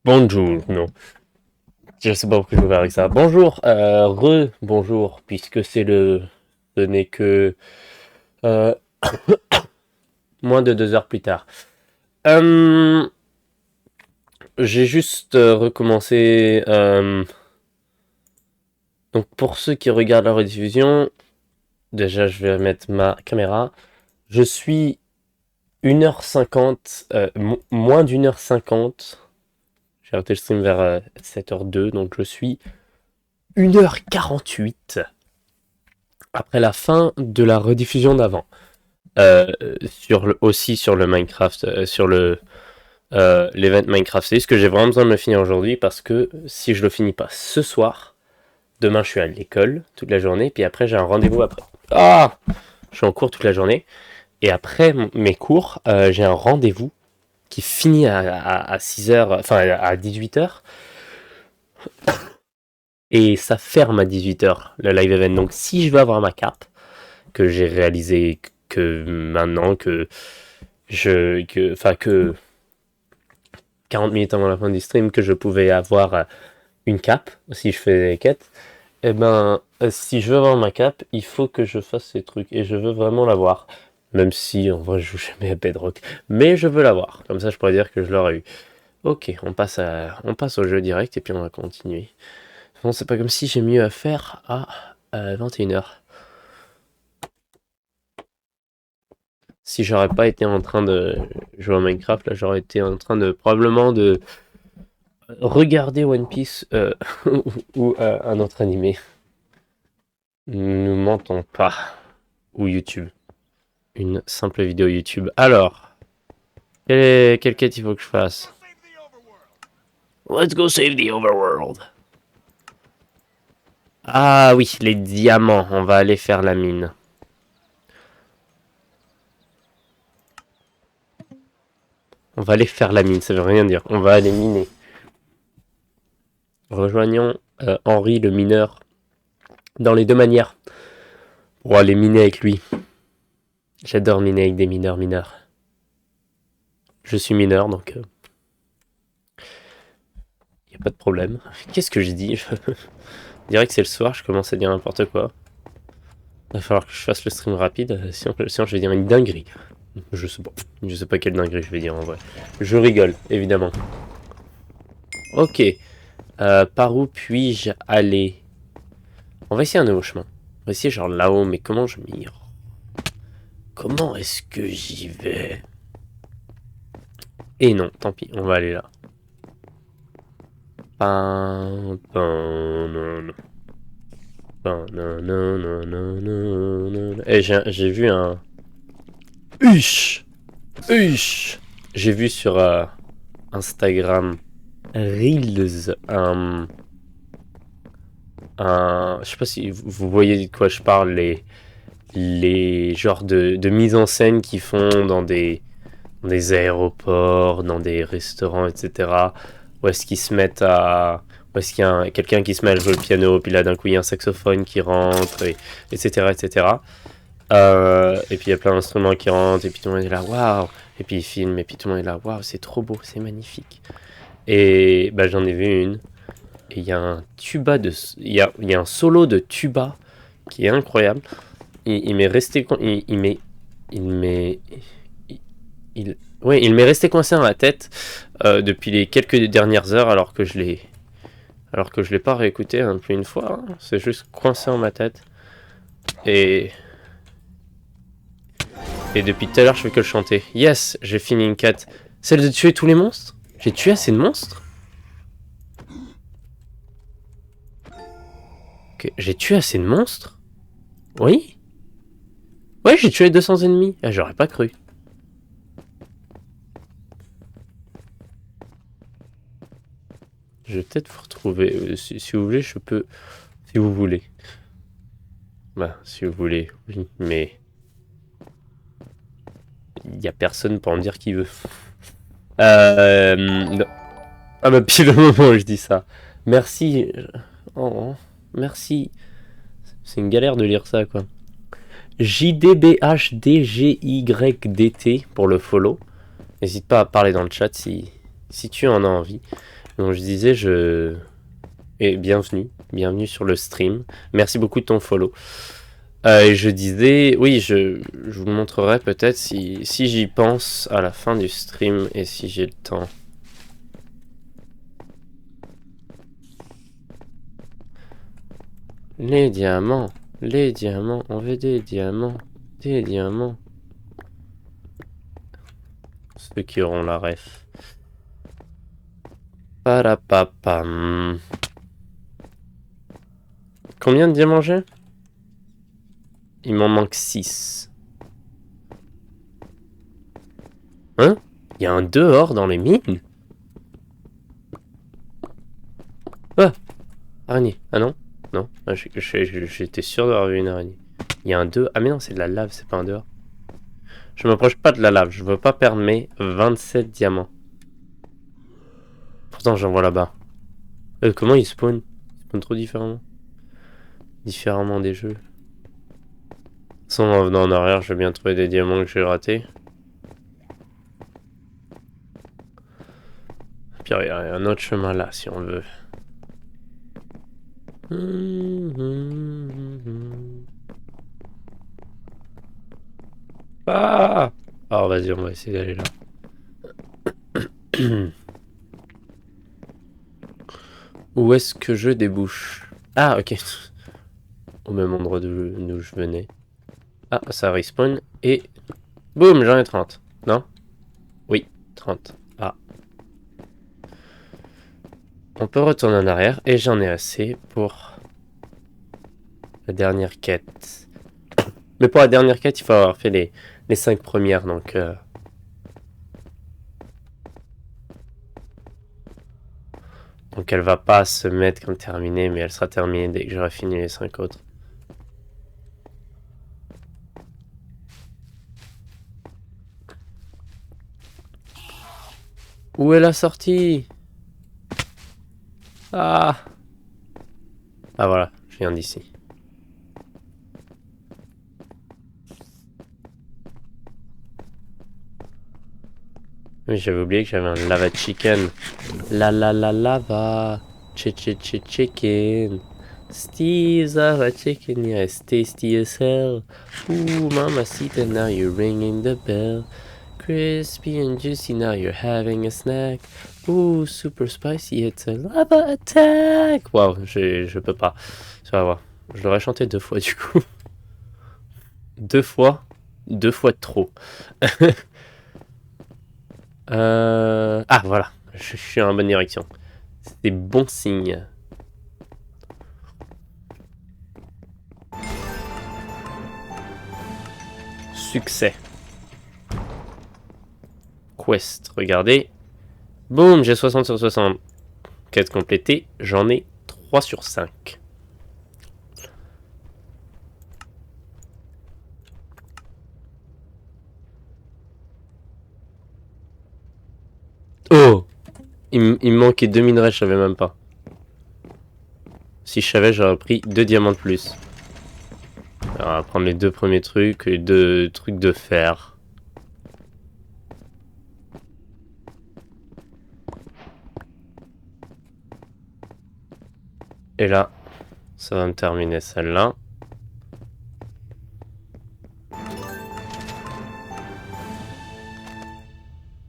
Bonjour, non. Je sais pas pourquoi je vais faire avec ça. Bonjour, bonjour, puisque ce n'est que euh, moins de 2 heures plus tard. Euh, j'ai juste recommencé. Donc pour ceux qui regardent la rediffusion, déjà je vais mettre ma caméra. Je suis 1h50, moins d'1h50. J'ai arrêté le stream vers 7h02, donc je suis 1h48 après la fin de la rediffusion d'avant. Aussi sur le Minecraft, sur l'event Minecraft. C'est ce que j'ai vraiment besoin de le finir aujourd'hui parce que si je le finis pas ce soir, demain je suis à l'école toute la journée, puis après j'ai un rendez-vous après. Ah, je suis en cours toute la journée et après mes cours, j'ai un rendez-vous qui finit à 6h, enfin à 18h et ça ferme à 18h le live event. Donc si je veux avoir ma cape que j'ai réalisé que maintenant que 40 minutes avant la fin du stream que je pouvais avoir une cape si je fais des quêtes, et ben si je veux avoir ma cape, il faut que je fasse ces trucs et je veux vraiment l'avoir. Même si en vrai je joue jamais à Bedrock, mais je veux l'avoir. Comme ça je pourrais dire que je l'aurais eu. Ok, on passe au jeu direct et puis on va continuer. Bon, c'est pas comme si j'ai mieux à faire à 21h. Si j'aurais pas été en train de jouer à Minecraft, là j'aurais été en train de probablement de regarder One Piece ou un autre animé. Ne mentons pas. Ou YouTube. Une simple vidéo YouTube. Alors, quelle quête il faut que je fasse? Let's go save the overworld. Ah oui, les diamants. On va aller faire la mine. On va aller faire la mine, ça veut rien dire. On va aller miner. Rejoignons Henri le mineur dans les deux manières. Pour aller miner avec lui. J'adore miner avec des mineurs. Je suis mineur, donc y a pas de problème. Qu'est-ce que j'ai dit? Je dirais que c'est le soir, je commence à dire n'importe quoi. Va falloir que je fasse le stream rapide, sinon je vais dire une dinguerie. Je sais pas quelle dinguerie je vais dire en vrai. Je rigole, évidemment. Ok. Par où puis-je aller? On va essayer un nouveau chemin. On va essayer genre là-haut, mais comment je m'y... Comment est-ce que j'y vais? Et non, tant pis, on va aller là. Non, non. Et j'ai vu un... Huch! Huch! J'ai vu sur Instagram Reels je sais pas si vous voyez de quoi je parle, les genres de mise en scène qu'ils font dans des aéroports, dans des restaurants, etc. Où est-ce qu'ils se mettent à... Où est-ce qu'il y a quelqu'un qui se met à jouer le piano, puis là d'un coup il y a un saxophone qui rentre, etc. etc. Et puis il y a plein d'instruments qui rentrent, et puis tout le monde est là, waouh! Et puis ils filment, et puis tout le monde est là, waouh, c'est trop beau, c'est magnifique. Et bah, j'en ai vu une, et il y a un tuba de. Il y a un solo de tuba qui est incroyable. Il m'est resté. Il m'est. Il m'est. Ouais, il m'est resté coincé dans la tête depuis les quelques dernières heures alors que je l'ai. Alors que je l'ai pas réécouté plus une fois. Hein. C'est juste coincé dans ma tête. Et. Et depuis tout à l'heure, je fais que le chanter. Yes, j'ai fini une quête. Celle de tuer tous les monstres? J'ai tué assez de monstres? Ok, j'ai tué assez de monstres? Oui? Ouais, j'ai tué 200 ennemis. Ah, j'aurais pas cru. Je vais peut-être vous retrouver. Si vous voulez, je peux. Si vous voulez. Bah, si vous voulez, oui, mais. Il y a personne pour en dire qui veut. Non. Ah bah pile au moment où je dis ça. Merci. Oh, merci. C'est une galère de lire ça, quoi. JDBHDGYDT pour le follow. N'hésite pas à parler dans le chat si tu en as envie. Donc je disais, Et bienvenue sur le stream. Merci beaucoup de ton follow. Et je disais, oui, je vous montrerai peut-être si j'y pense à la fin du stream et si j'ai le temps. Les diamants, on veut des diamants. Ceux qui auront la ref. Parapapam. Combien de diamants j'ai? Il m'en manque 6. Hein? Il y a un dehors dans les mines? Ah! Araignée. Ah non? Non. Ah, j'étais sûr d'avoir vu une araignée. Il y a un 2. Ah mais non, c'est de la lave, c'est pas un dehors. Je m'approche pas de la lave. Je veux pas perdre mes 27 diamants. Pourtant, j'en vois là-bas. Comment ils spawnent? Ils spawnent trop différemment. Différemment des jeux. Sans en venant en arrière, je vais bien trouver des diamants que j'ai ratés. Puis il y a un autre chemin là, si on le veut. Ah! Alors vas-y, on va essayer d'aller là. Où est-ce que je débouche? Ah, ok. Au même endroit d'où je venais. Ah, ça respawn. Et... boum, j'en ai 30. Non? Oui, 30. Ah. On peut retourner en arrière. Et j'en ai assez pour... la dernière quête. Mais pour la dernière quête, il faut avoir fait les 5 premières, donc... Donc elle va pas se mettre comme terminée, mais elle sera terminée dès que j'aurai fini les 5 autres. Où est la sortie? Ah! Ah voilà, je viens d'ici. Oui, j'avais oublié que j'avais un lava chicken. Lava. Chicken. Steve's lava chicken, yeah, it's tasty as hell. Ooh, mamacita, now you're ringing the bell. Crispy and juicy, now you're having a snack. Ooh, super spicy, it's a lava attack. Wow, je peux pas. Tu vas voir. Je l'aurais chanté 2 fois du coup. 2 fois. 2 fois de trop. Ah, voilà. Je suis en bonne direction. C'est bon signe. Succès. Quest, regardez. Boum, j'ai 60 sur 60. Quête complétée, j'en ai 3 sur 5. Oh! Il me manquait 2 minerais, je savais même pas. Si je savais, j'aurais pris 2 diamants de plus. Alors, on va prendre les 2 premiers trucs et 2 trucs de fer. Et là, ça va me terminer celle-là.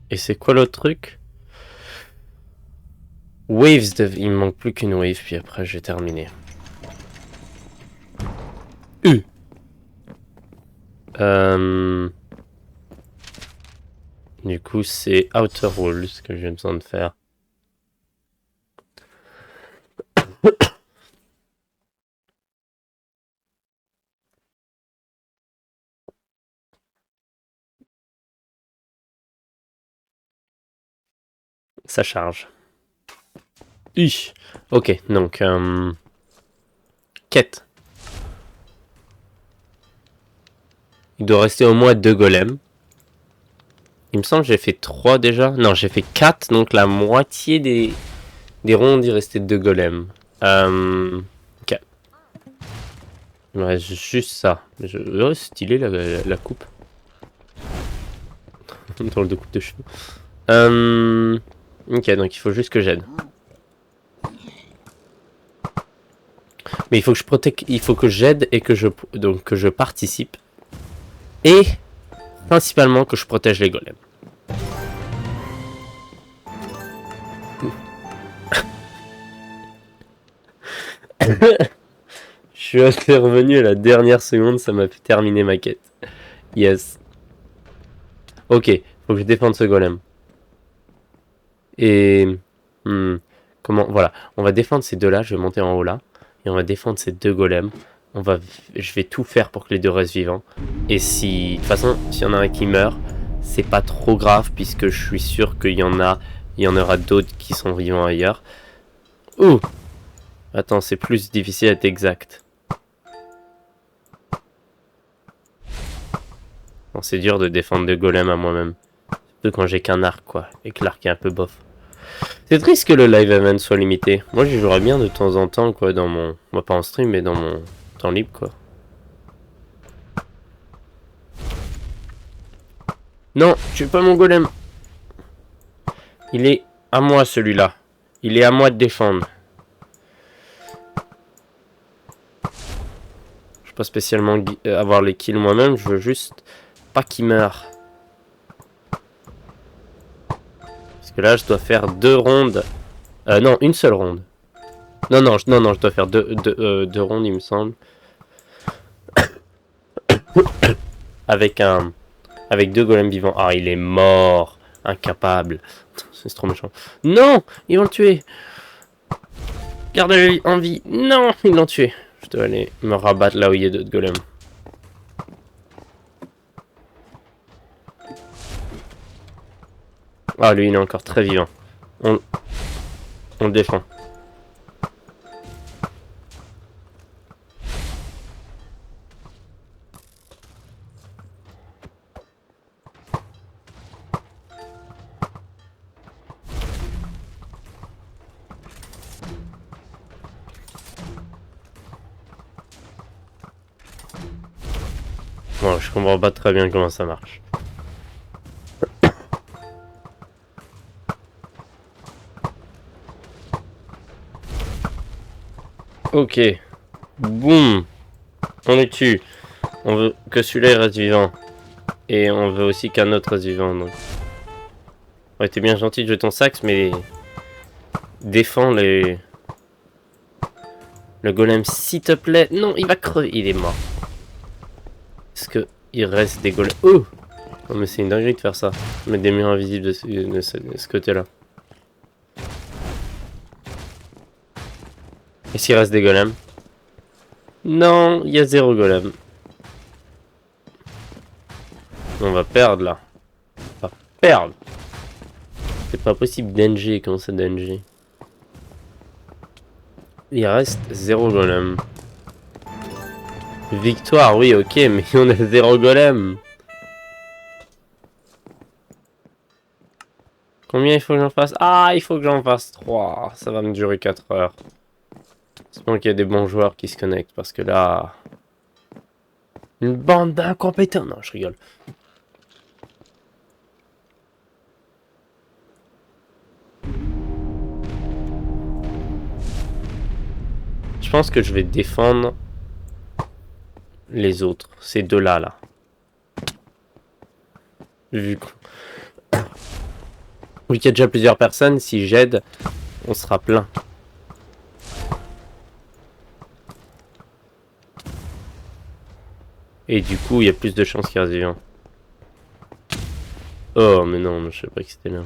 Et c'est quoi l'autre truc? Waves de... Il me manque plus qu'une wave, puis après j'ai terminé. Du coup, c'est Outer Walls que j'ai besoin de faire. Ça charge. Ok, donc... quête. Il doit rester au moins 2 golems. Il me semble que j'ai fait 3 déjà. Non, j'ai fait 4, donc la moitié des rondes, il restait 2 golems. Ok. Il me reste juste ça. Oh, stylé la coupe. Dans le coupe de cheveux. Ok, donc il faut juste que j'aide. Mais il faut que je protège, il faut que j'aide et que je participe. Et principalement que je protège les golems. Je suis intervenu à la dernière seconde, ça m'a fait terminer ma quête. Yes. Ok, faut que je défende ce golem. Et... comment... Voilà, on va défendre ces deux-là, je vais monter en haut là. Et on va défendre ces deux golems. Je vais tout faire pour que les deux restent vivants. Et si... De toute façon, s'il y en a un qui meurt, c'est pas trop grave, puisque je suis sûr qu'il y en aura d'autres qui sont vivants ailleurs. Ouh! Attends, c'est plus difficile à être exact. Bon, c'est dur de défendre deux golems à moi-même. Surtout quand j'ai qu'un arc, quoi. Et que l'arc est un peu bof. C'est triste que le live event soit limité. Moi, j'y jouerais bien de temps en temps, quoi, dans mon... Moi, pas en stream, mais dans mon temps libre, quoi. Non, tue pas mon golem. Il est à moi, celui-là. Il est à moi de défendre. Je veux pas spécialement avoir les kills moi-même, je veux juste pas qu'il meure. Parce que là, je dois faire 2 rondes. Non, une seule ronde. Non, je dois faire deux rondes, il me semble. Avec 2 golems vivants. Ah, il est mort. Incapable. C'est trop méchant. Non, ils vont le tuer. Gardez-le en vie. Non, ils l'ont tué. Je dois aller me rabattre là où il y a d'autres golems. Ah, lui, il est encore très vivant. On le défend. Bon, je comprends pas très bien comment ça marche. Ok. Boum. On les tue. On veut que celui-là reste vivant. Et on veut aussi qu'un autre reste vivant. Donc. Ouais, t'es bien gentil de jouer ton sax, mais... Défends le golem, s'il te plaît. Non, il va crever. Il est mort. Est-ce que il reste des golems? Oh! Non, mais c'est une dinguerie de faire ça. Mettre des murs invisibles de ce côté-là. Est-ce qu'il reste des golems? Non, il y a 0 golem. On va perdre là. On va perdre. C'est pas possible d'NG. Comment ça d'NG? Il reste 0 golem. Victoire, oui, ok, mais on a 0 golem. Combien il faut que j'en fasse? Ah, il faut que j'en fasse 3. Ça va me durer 4 heures. J'espère qu'il y a des bons joueurs qui se connectent, parce que là... Une bande d'incompétents. Non, je rigole. Je pense que je vais défendre les autres. Ces deux-là, là. Vu qu'il y a déjà plusieurs personnes, si j'aide, on sera plein. Et du coup, il y a plus de chances qu'il reste vivant. Oh, mais non, je sais pas que c'était là.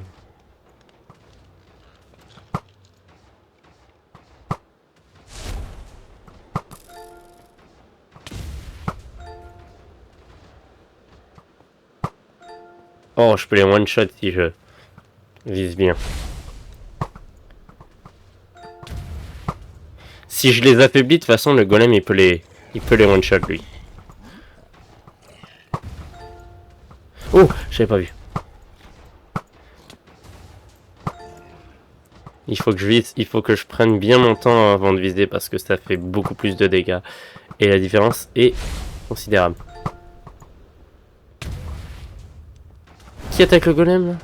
Oh, je peux les one-shot si je vise bien. Si je les affaiblis, de toute façon, le golem, il peut les one-shot, lui. Oh, j'avais pas vu. Il faut que je vise, il faut que je prenne bien mon temps avant de viser parce que ça fait beaucoup plus de dégâts. Et la différence est considérable. Qui attaque le golem là?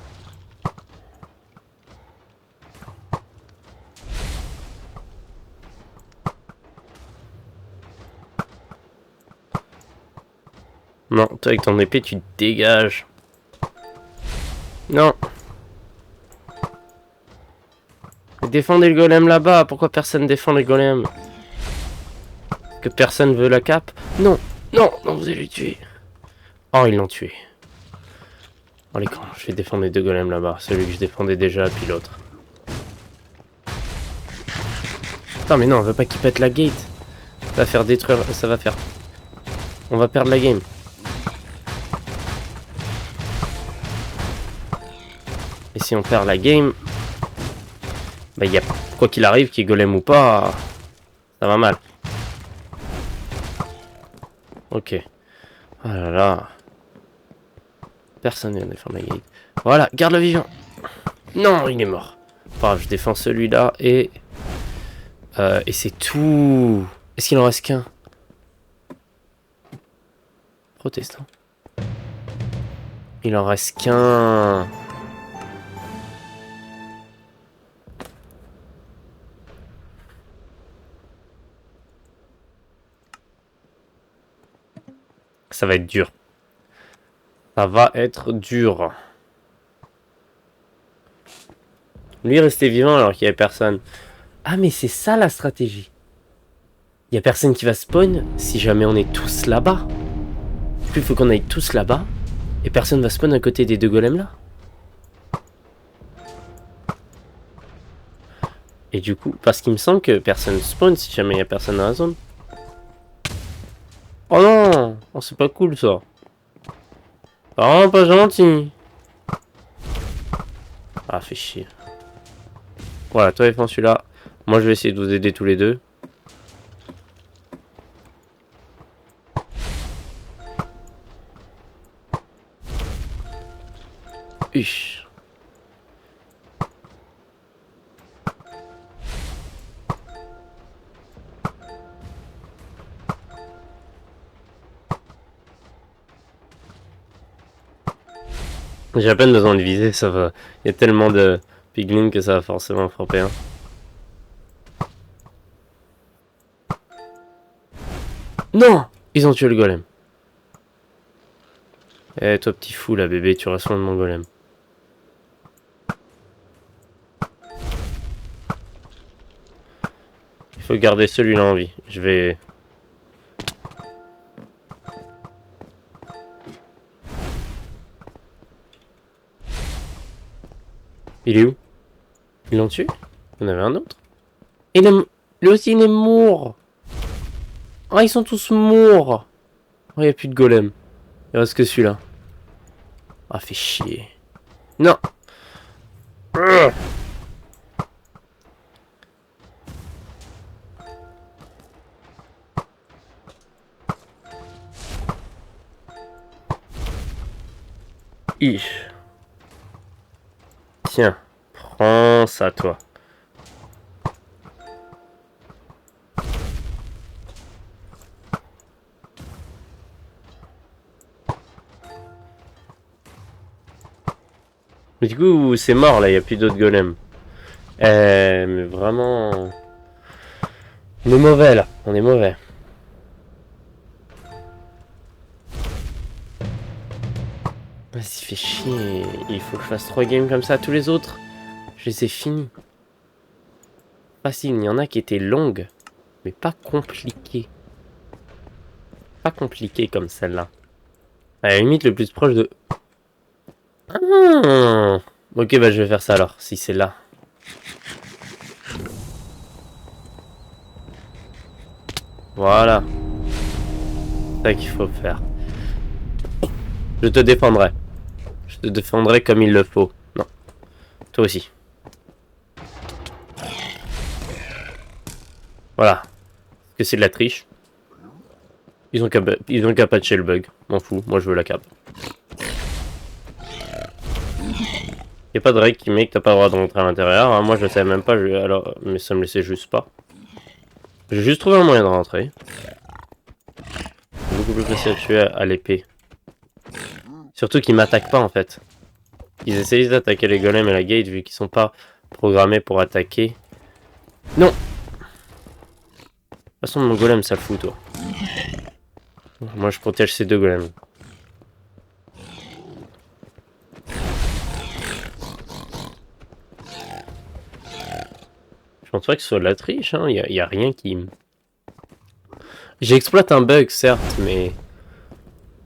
Non, toi avec ton épée, tu te dégages. Non. Défendez le golem là-bas. Pourquoi personne défend le golem? Que personne veut la cape? Non. Non, non, vous allez le tuer. Oh, ils l'ont tué. Oh les cons, je vais défendre les deux golems là-bas. Celui que je défendais déjà, puis l'autre. Putain, mais non, on veut pas qu'il pète la gate. Ça va faire détruire... Ça va faire... On va perdre la game. Et si on perd la game... Bah, y a... Quoi qu'il arrive, qu'il golem ou pas... Ça va mal. Ok. Oh là là. Personne ne vient défendre la gate. Voilà, garde-le vivant. Non, il est mort. Enfin, je défends celui-là et c'est tout. Est-ce qu'il en reste qu'un? Protestant. Il en reste qu'un. Ça va être dur. Ça va être dur. Lui restait vivant alors qu'il n'y avait personne. Ah mais c'est ça la stratégie. Il n'y a personne qui va spawn si jamais on est tous là-bas. Puis il faut qu'on aille tous là-bas. Et personne va spawn à côté des deux golems là. Et du coup, parce qu'il me semble que personne spawn si jamais il n'y a personne dans la zone. Oh non, oh, c'est pas cool ça. Oh, pas gentil. Ah, fait chier. Voilà, toi défends celui-là. Moi, je vais essayer de vous aider tous les deux. Uch. J'ai à peine besoin de viser, ça va. Il y a tellement de piglins que ça va forcément frapper. Hein. Non! Ils ont tué le golem. Eh, toi petit fou là, bébé, tu restes loin de mon golem. Il faut garder celui-là en vie. Je vais... Il est où? Ils l'ont tué? Il y en avait un autre? Lui aussi, il est mort! Ah, ils sont tous morts! Oh, il n'y a plus de golem. Il reste que celui-là. Ah, fait chier. Non! Tiens, prends ça, toi. Mais du coup, c'est mort là, il n'y a plus d'autres golems. Mais vraiment... On est mauvais là, on est mauvais. Vas-y, fait chier. Il faut que je fasse 3 games comme ça. Tous les autres, je les ai finis. Facile, il y en a qui étaient longues, mais pas compliquées. Pas compliquées comme celle-là. À la limite, le plus proche de... Ah, ok, bah je vais faire ça alors, si c'est là. Voilà. C'est ça qu'il faut faire. Je te défendrai. Je te défendrai comme il le faut. Non. Toi aussi. Voilà. Est-ce que c'est de la triche? Ils ont qu'à patcher le bug. M'en fous. Moi, je veux la cape. Y'a pas de règle qui met que t'as pas le droit de rentrer à l'intérieur. Hein. Moi, je le savais même pas. Alors, mais ça me laissait juste pas. J'ai juste trouvé un moyen de rentrer. Beaucoup plus facile à tuer à l'épée. Surtout qu'ils m'attaquent pas en fait. Ils essayent d'attaquer les golems et la gate vu qu'ils sont pas programmés pour attaquer. Non! De toute façon, mon golem ça le fout toi. Moi je protège ces deux golems. pense pas que ce soit de la triche, hein. Y a rien qui... J'exploite un bug, certes, mais...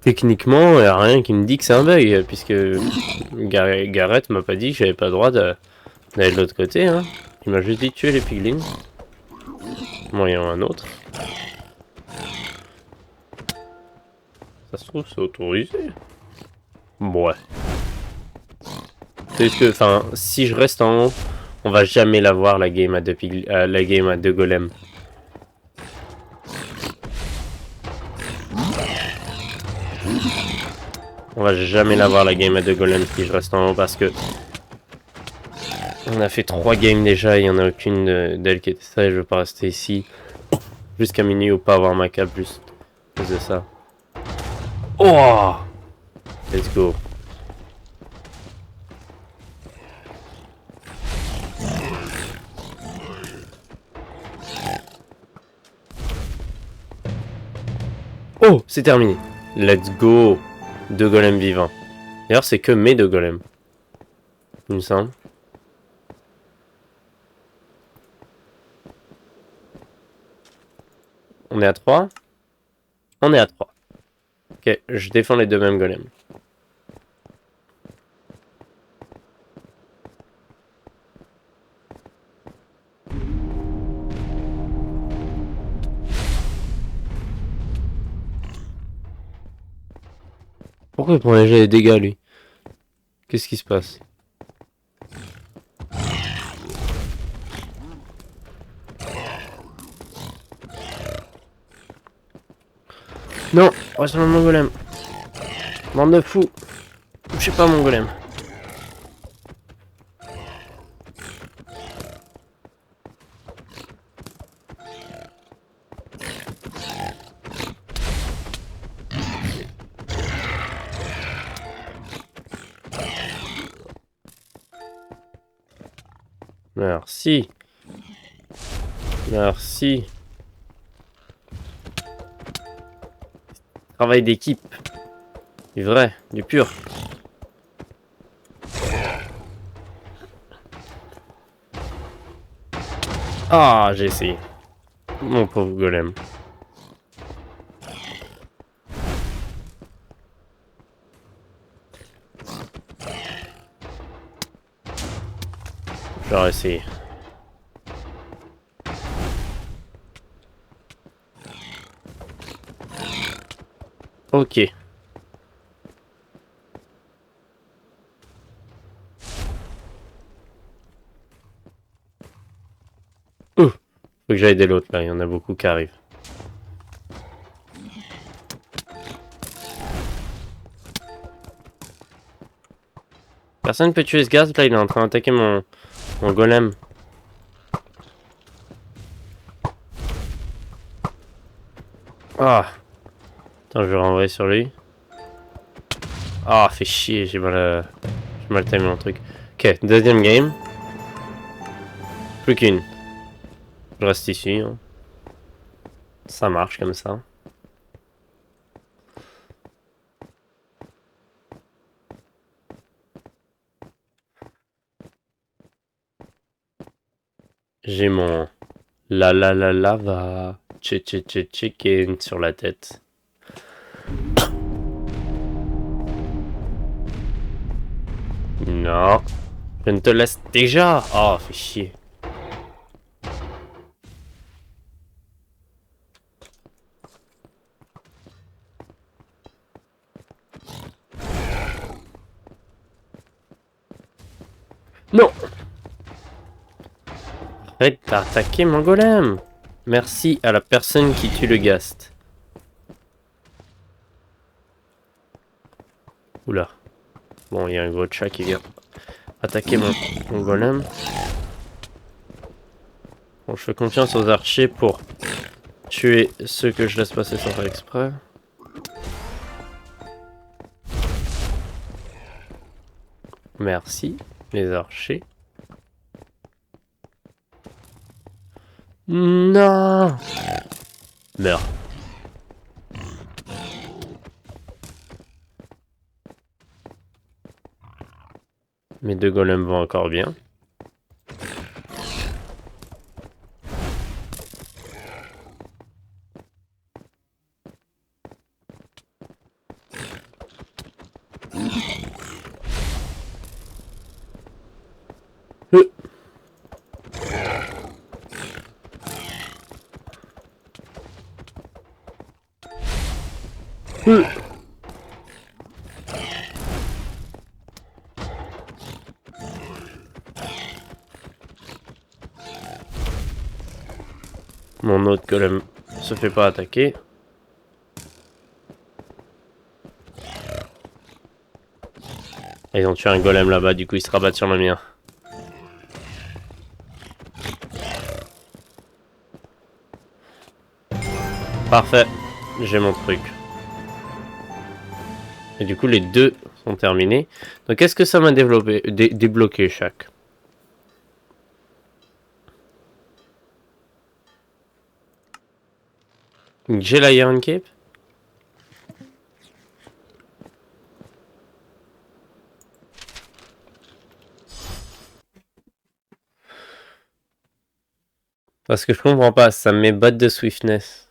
Techniquement, y a rien qui me dit que c'est un bug, puisque... Gareth m'a pas dit que j'avais pas le droit d'aller de l'autre côté, hein. Il m'a juste dit de tuer les piglins. Bon, il y en a un autre. Ça se trouve, c'est autorisé. Ouais. C'est que, enfin, si je reste en haut, on va jamais la voir, la game à la game à 2 golems. On va jamais la voir, la game à 2 golems, si je reste en haut, parce que... On a fait 3 games déjà, il y en a aucune d'elles qui était ça, et je veux pas rester ici. Jusqu'à minuit ou pas avoir ma cape, juste à cause de ça. Oh! Let's go. Oh, c'est terminé. Let's go. 2 golems vivants. D'ailleurs, c'est que mes 2 golems. Il me semble. On est à 3. On est à 3. Ok, je défends les 2 mêmes golems. Pourquoi il prend les dégâts, lui? Qu'est-ce qui se passe? Non, reste dans mon golem. Bande de fous. Touchez pas mon golem. Merci. Merci. Travail d'équipe. Du vrai, du pur. Ah, j'ai essayé. Mon pauvre golem. J'aurais essayé. Ok. Faut que j'aille aider l'autre là, il y en a beaucoup qui arrivent. Personne peut tuer ce gaz là, il est en train d'attaquer mon golem. Ah. Attends, je vais renvoyer sur lui. Ah, fait chier, j'ai mal timé mon truc. Ok, deuxième game. Plus qu'une. Je reste ici. Hein. Ça marche comme ça. J'ai mon lava chicken sur la tête. Non. Je ne te laisse déjà. Oh, fait chier. Non. Arrête d'attaquer mon golem. Merci à la personne qui tue le ghast. Oula. Bon, il y a un gros chat qui vient attaquer mon golem. Bon, je fais confiance aux archers pour tuer ceux que je laisse passer sans faire exprès. Merci, les archers. Non. Meurs. Mes 2 golems vont encore bien. Mon autre golem se fait pas attaquer. Ils ont tué un golem là-bas, du coup ils se rabattent sur le mien. Parfait, j'ai mon truc. Et du coup les deux sont terminés. Donc qu'est-ce que ça m'a débloqué chaque? J'ai la Iron Cape. Parce que je comprends pas, ça me met botte de swiftness.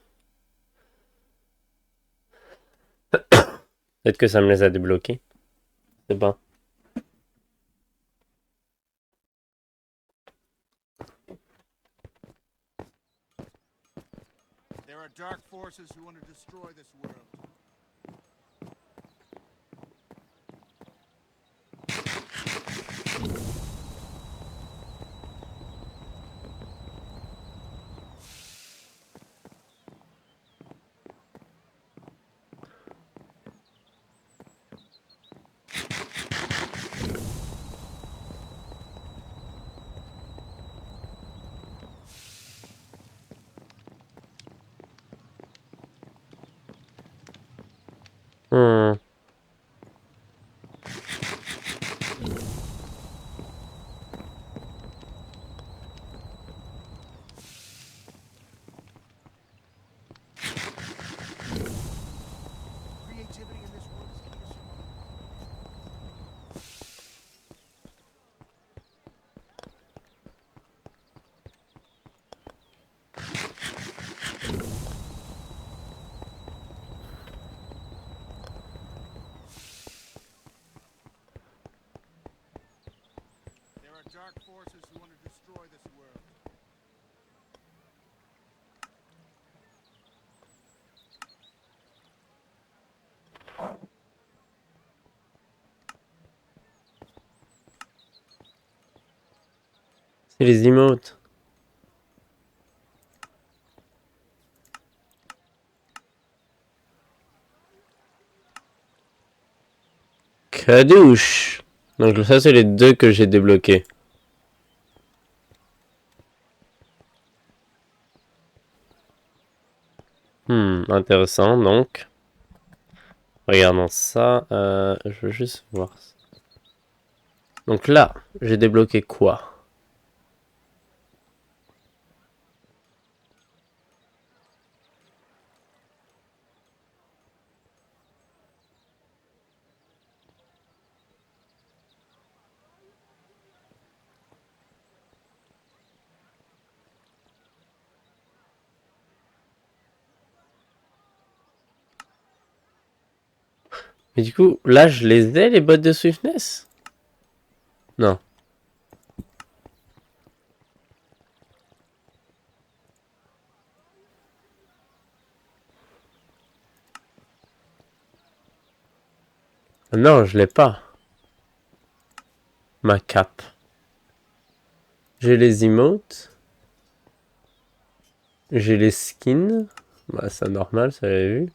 Peut-être que ça me les a débloqués. C'est pas. There are dark forces who want to destroy this world. Hmm. Creativity in this world is key to survival. There are dark forces who want to destroy this world. C'est les emotes. Cadouche. Donc ça c'est les deux que j'ai débloqués. Intéressant donc. Regardons ça. Je veux juste voir. Donc là, j'ai débloqué quoi? Mais du coup, là je les ai les bottes de swiftness? Non. Non, je l'ai pas. Ma cape. J'ai les emotes. J'ai les skins. Bah, c'est normal, ça l'avait vu.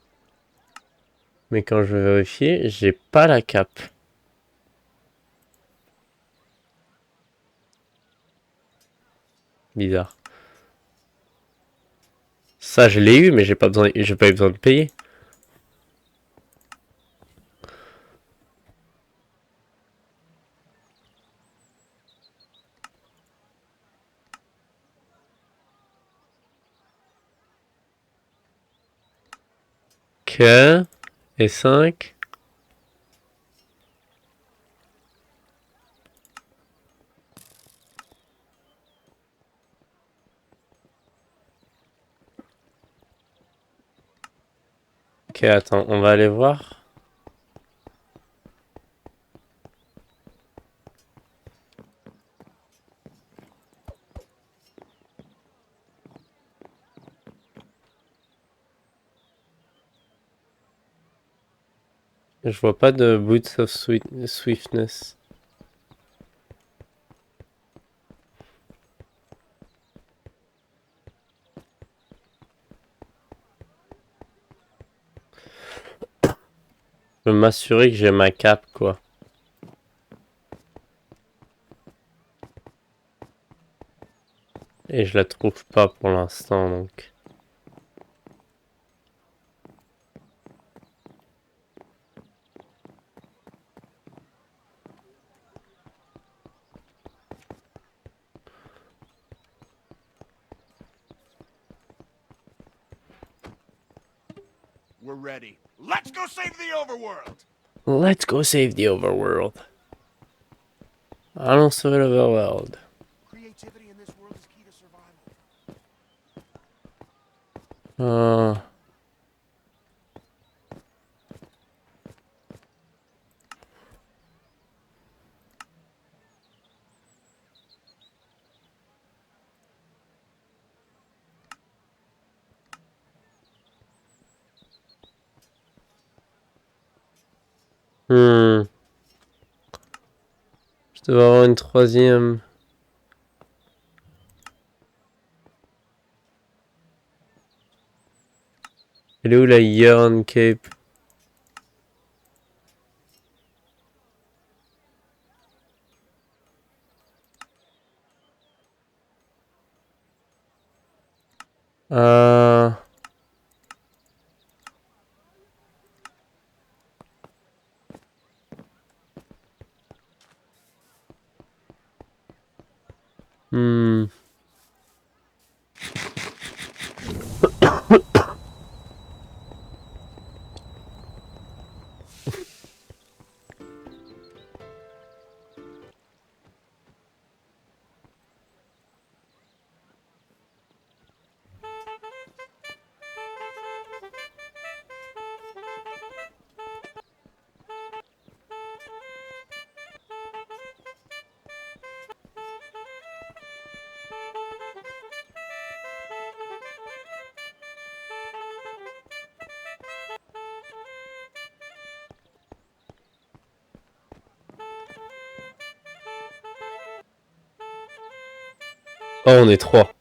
Mais quand je vais vérifier, j'ai pas la cape. Bizarre. Ça, je l'ai eu, mais j'ai pas eu besoin de payer. Que et 5. Ok, attends, on va aller voir. Je vois pas de Boots of Swiftness. Je veux m'assurer que j'ai ma cape, quoi. Et je la trouve pas pour l'instant, donc. We're ready. Let's go save the overworld! Let's go save the overworld. Allons sauver l'overworld. Creativity in this world is key to survival. Ah. Je devais avoir une troisième. Elle est où la Yarn Cape? Ah. Hmm. Oh, on est trois.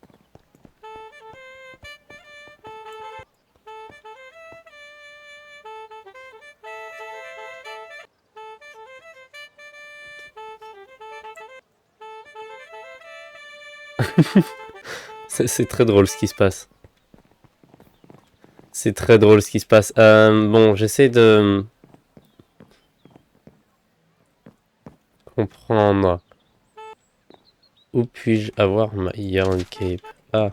C'est très drôle ce qui se passe. C'est très drôle ce qui se passe. Bon, j'essaie de comprendre. Où puis-je avoir ma Yarn Cape? Ah,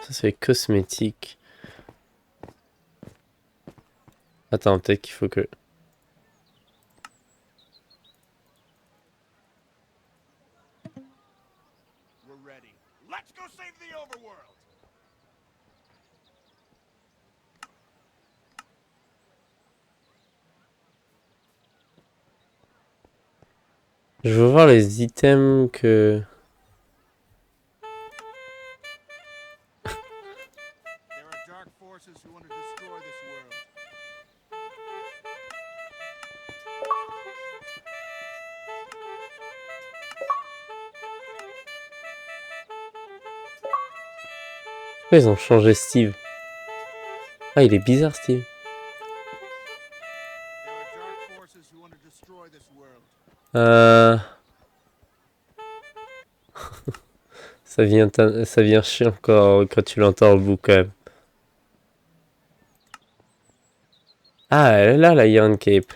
ça c'est cosmétique. Attends, peut-être qu'il faut que... We're ready. Let's go save the overworld! Je veux voir les items que... There are dark forces who want to destroy this world. Pourquoi ils ont changé Steve? Ah, il est bizarre Steve. There are dark forces who want to destroy this world. Ça vient chiant quand tu l'entends au bout quand même. Ah, elle est là la Yarn Cape.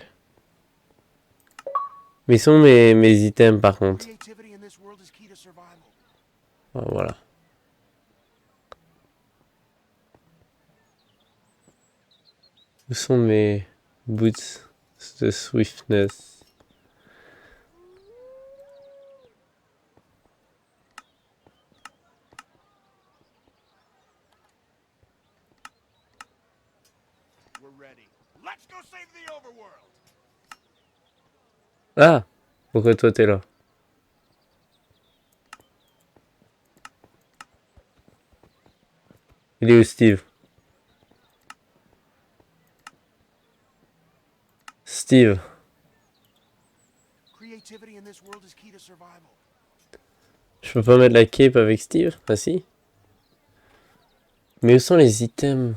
Mais ils sont mes items par contre. Creativity in this world is key to survival. Ah, voilà. Où sont mes boots de swiftness? We're ready. Let's go save the overworld! Ah! Pourquoi toi t'es là? Il est où Steve? Steve. Creativity in this world is key to survival. Je peux pas mettre la cape avec Steve? Ah si. Mais où sont les items?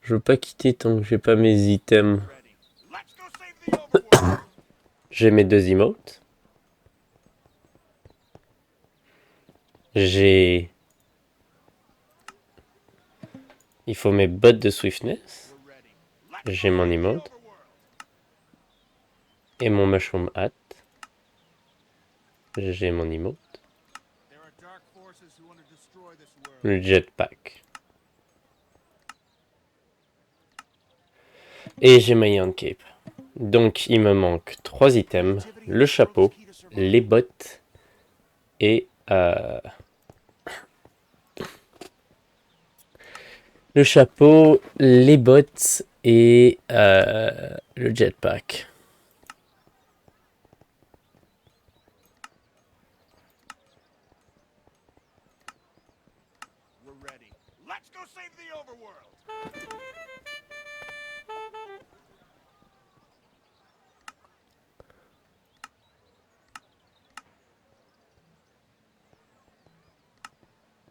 Je veux pas quitter tant que j'ai pas mes items. Ready. Let's go save the overworld. J'ai mes 2 emotes. J'ai... Il faut mes bottes de swiftness. We're ready. Let's J'ai go mon save the emote. overworld. Et mon mushroom hat. J'ai mon emote. There are dark forces who want to destroy this world. Le jetpack. Et j'ai ma yarn cape. Donc il me manque 3 items. Le chapeau, les bottes et... le chapeau, les bottes et le jetpack. We're ready. Let's go save the overworld.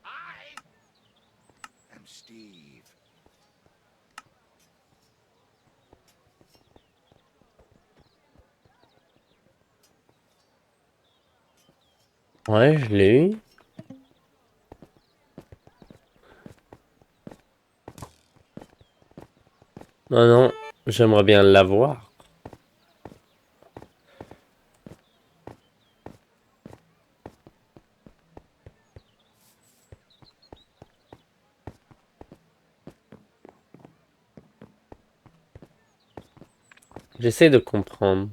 I am Steve. Ouais, je l'ai eu. Non, non, j'aimerais bien l'avoir. J'essaie de comprendre.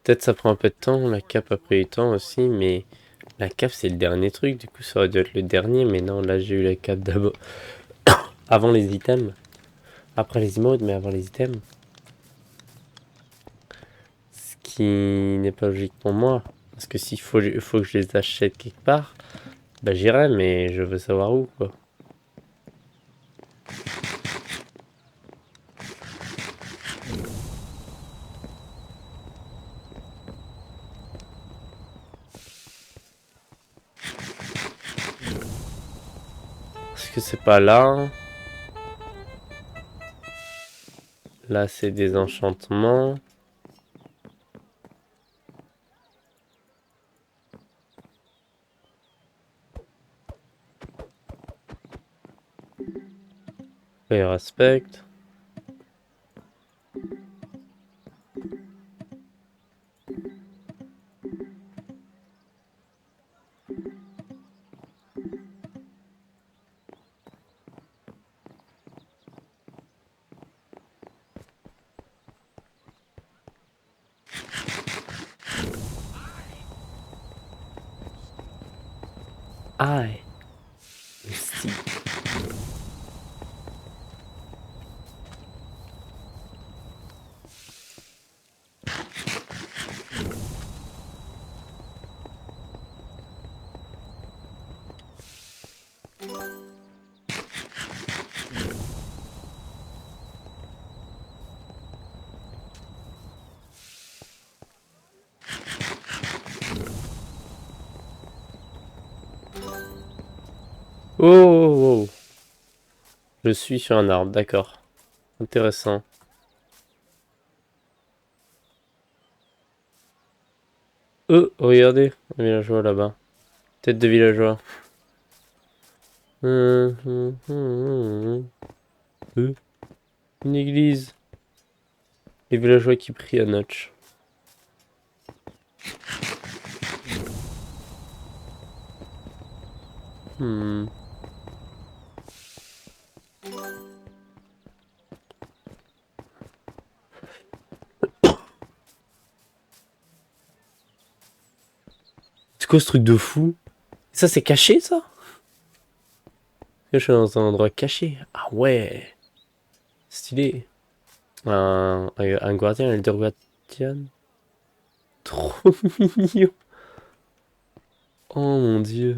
Peut-être ça prend un peu de temps, la cape a pris du temps aussi, mais la cape c'est le dernier truc, du coup ça aurait dû être le dernier, mais non, là j'ai eu la cape d'abord. Avant les items. Après les emotes, mais avant les items. Ce qui n'est pas logique pour moi. Parce que s'il faut que je les achète quelque part, bah j'irai, mais je veux savoir où, quoi. Est-ce que c'est pas là? Là c'est des enchantements. Fire aspect. Aïe. Oh, oh, oh. Je suis sur un arbre, d'accord. Intéressant. Regardez, un villageois là-bas. Tête de villageois. Une église. Les villageois qui prient à Notch. Hmm. C'est quoi ce truc de fou? Ça c'est caché ça? Je suis dans un endroit caché. Ah ouais. Stylé. Un gardien, un elder guardian. Trop mignon. Oh mon dieu.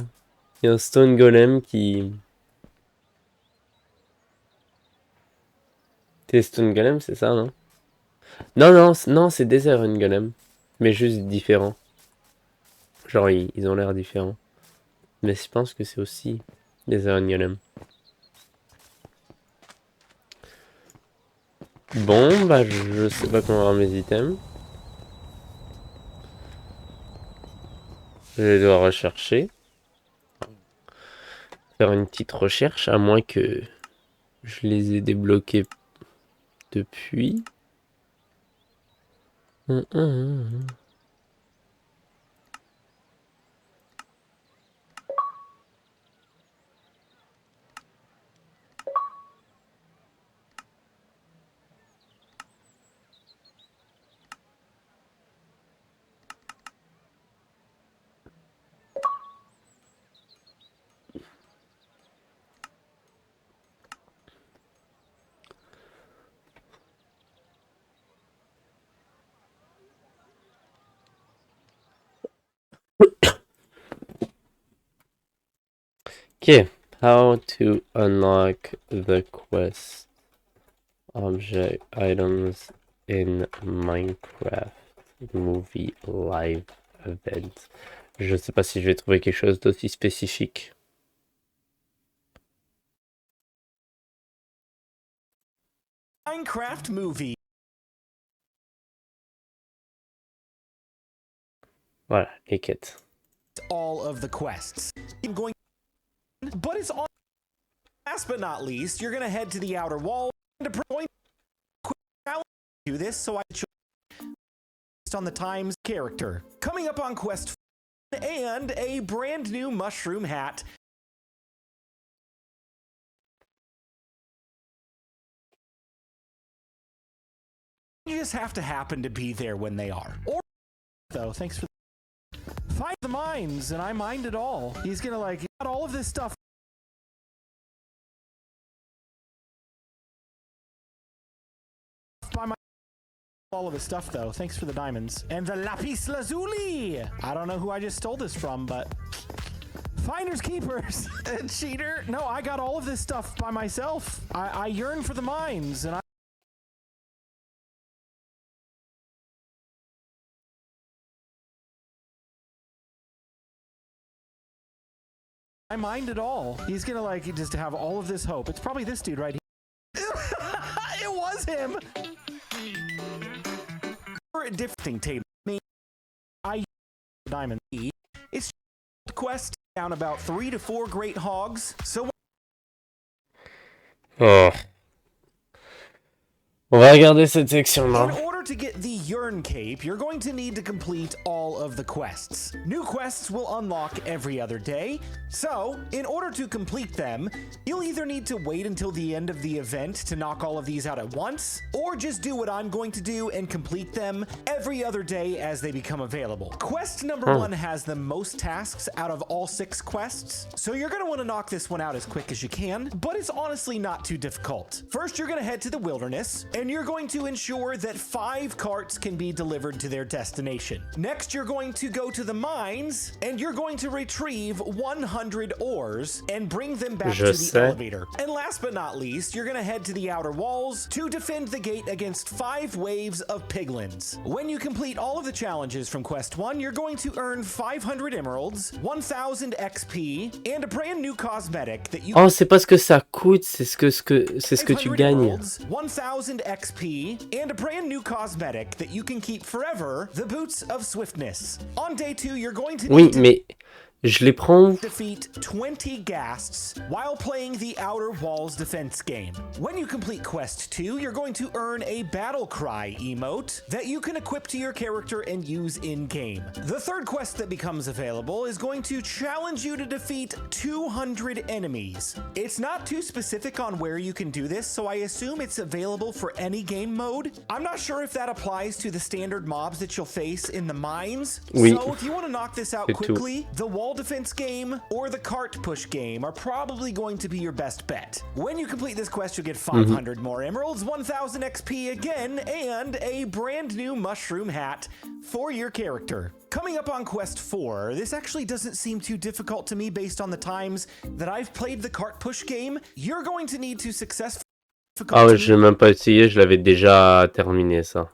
Il y a un stone golem qui... T'es Stone Golem, c'est ça, non? Non, non, non, c'est des Iron Golem. Mais juste différents. Genre, ils ont l'air différents. Mais je pense que c'est aussi des Iron Golem. Bon, bah, je sais pas comment avoir mes items. Je vais devoir rechercher. Faire une petite recherche, à moins que je les ai débloqués depuis. Okay, how to unlock the quest object items in Minecraft Movie Live Event. Je sais pas si je vais trouver quelque chose d'aussi spécifique. Minecraft Movie. Voilà, les quêtes. All of the quests. I'm going, but it's all. Last but not least, you're gonna head to the outer wall and do this. So I chose based on the times character. Coming up on quest and a brand new mushroom hat. You just have to happen to be there when they are. Or though, thanks for find the mines, and I mined it all. He's gonna like got all of this stuff. By my all of his stuff though. Thanks for the diamonds and the lapis lazuli. I don't know who I just stole this from, but finders keepers. Cheater. No, I got all of this stuff by myself. I yearn for the mines, and I mined it all. He's gonna like just have all of this hope. It's probably this dude right here. It was him. For a different table. I diamond. It's quest down about 3 to 4 great hogs. So Oh. On va regarder cette section-là. in order to get the Yearn Cape, you're going to need to complete all of the quests. New quests will unlock every other day, so in order to complete them, you'll either need to wait until the end of the event to knock all of these out at once, or just do what I'm going to do and complete them every other day as they become available. Quest number 1 has the most tasks out of all 6 quests, so you're going to want to knock this one out as quick as you can, but it's honestly not too difficult. First, you're going to head to the wilderness, and you're going to ensure that 5 carts can be delivered to their destination. Next, you're going to go to the mines, and you're going to retrieve 100 ores and bring them back to the elevator. And last but not least, you're going to head to the outer walls to defend the gate against 5 waves of piglins. When you complete all of the challenges from Quest 1, you're going to earn 500 emeralds, 1000 XP, and a brand new cosmetic that you... Oh, c'est pas ce que ça coûte, c'est ce que tu gagnes. 1000 XP, and a brand new cosmetic that you can keep forever, the Boots of Swiftness. On day 2, you're going to Oui, mais je les prends. Defeat 20 ghasts while playing the Outer Walls defense game. When you complete Quest 2, you're going to earn a Battle Cry emote that you can equip to your character and use in-game. The third quest that becomes available is going to challenge you to defeat 200 enemies. It's not too specific on where you can do this, so I assume it's available for any game mode. I'm not sure if that applies to the standard mobs that you'll face in the mines. Oui. So if you want to knock this out quickly, the wall defense game or the cart push game are probably going to be your best bet. When you complete this quest, you'll get 500 more emeralds, 1000 XP again, and a brand new mushroom hat for your character. Coming up on Quest 4, this actually doesn't seem too difficult to me based on the times that I've played the cart push game. You're going to need to successfully Ah ouais, je l'ai même pas essayé, je l'avais déjà terminé ça.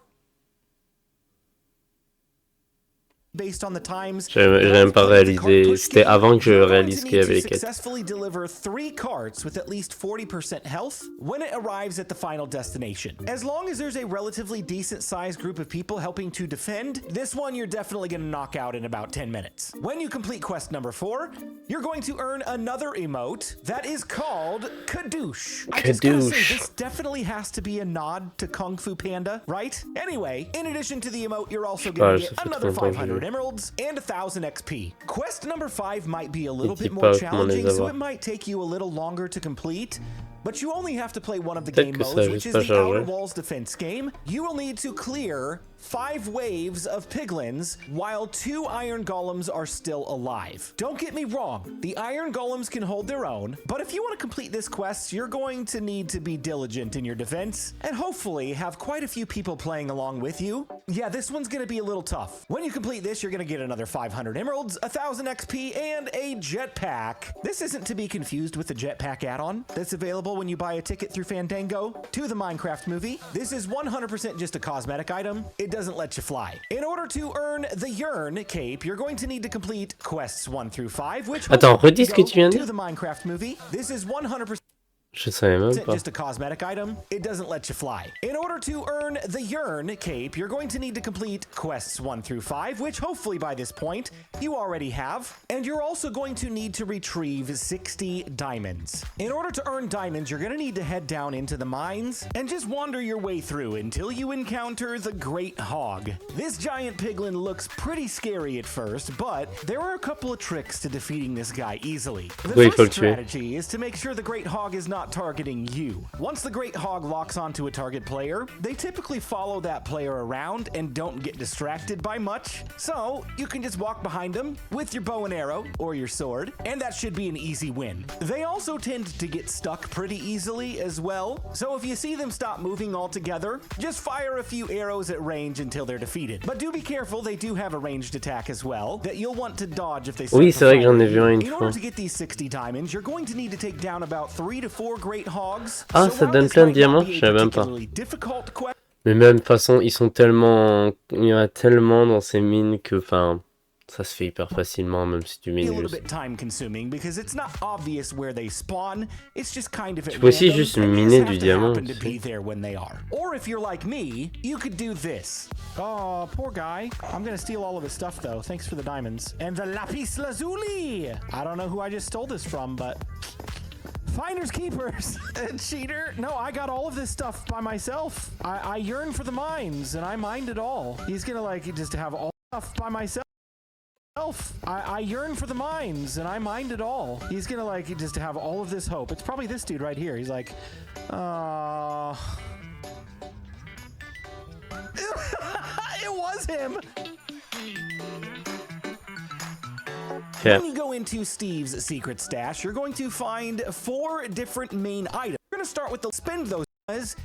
Based on the times, J'ai même pas réalisé, c'était avant que je réalise qu'il y avait les quêtes. successfully deliver 3 carts with at least 40% health when it arrives at the final destination. As long as there's a relatively decent sized group of people helping to defend, this one you're definitely going to knock out in about 10 minutes. When you complete quest number 4, you're going to earn another emote that is called Kadoosh. I just gotta say, Kadoosh. this definitely has to be a nod to Kung Fu Panda, right? Anyway, in addition to the emote, you're also going to Ouais, get ça fait another trop longtemps que j'ai 500 vu. emeralds and 1000 XP. Quest number 5 might be a little dit bit pas more comment les challenging, so avoir. it might take you a little longer to complete. But you only have to play one of the Peut-être game que ça a modes, juste which is pas the Outer chargé. Walls defense game. You will need to clear 5 waves of piglins while 2 iron golems are still alive. Don't get me wrong, the iron golems can hold their own, but if you want to complete this quest, you're going to need to be diligent in your defense and hopefully have quite a few people playing along with you. Yeah, this one's going to be a little tough. When you complete this, you're going to get another 500 emeralds, 1000 XP, and a jetpack. This isn't to be confused with the jetpack add-on that's available when you buy a ticket through Fandango to the Minecraft movie. This is 100% just a cosmetic item. It doesn't let you fly. In order to earn the Yearn cape, you're going to need to complete quests 1 through 5, which Attends, redis ce que tu viens de to dire. the Minecraft movie. This is 100% Je savais même pas. just a cosmetic item. It doesn't let you fly. In order to earn the Yearn cape, you're going to need to complete quests 1 through 5, which hopefully by this point you already have. And you're also going to need to retrieve 60 diamonds. In order to earn diamonds, you're going to need to head down into the mines and just wander your way through until you encounter the Great Hog. This giant piglin looks pretty scary at first, but there are a couple of tricks to defeating this guy easily. The Oui, il faut le first tuer. strategy is to make sure the Great Hog is not targeting you. Once the Great Hog locks onto a target player, they typically follow that player around and don't get distracted by much. So you can just walk behind them with your bow and arrow or your sword, and that should be an easy win. They also tend to get stuck pretty easily as well. So if you see them stop moving altogether, just fire a few arrows at range until they're defeated. But do be careful, they do have a ranged attack as well that you'll want to dodge if they start Oui, to c'est vrai que j'en ai fire vu un une you. In fois. order to get these 60 diamonds, you're going to need to take down about 3 to 4 great hogs. Ah, So ça while donne this plein de might not diamants, be a je savais même pas. particularly difficult quest, Mais même de toute façon, ils sont tellement... Il y en a tellement dans ces mines que, enfin, ça se fait hyper facilement, même si tu a mines little juste. bit time consuming because it's not obvious where they spawn. It's just kind of at Tu peux aussi random, juste and you miner just du have to diamant happen to aussi. be there when they are. Or if you're like me, you could do this. Oh, poor guy. I'm gonna steal all of his stuff though. Thanks for the diamonds. And the lapis lazuli. I don't know who I just stole this from, but finders keepers. Cheater. No, I got all of this stuff by myself. I yearn for the mines and I mined it all. He's gonna like just have all stuff by myself. I yearn for the mines and I mined it all. He's gonna like just have all of this hope. It's probably this dude right here. He's like, it was him. Yeah. When you go into Steve's secret stash, you're going to find 4 different main items. We're going to start with the spend those,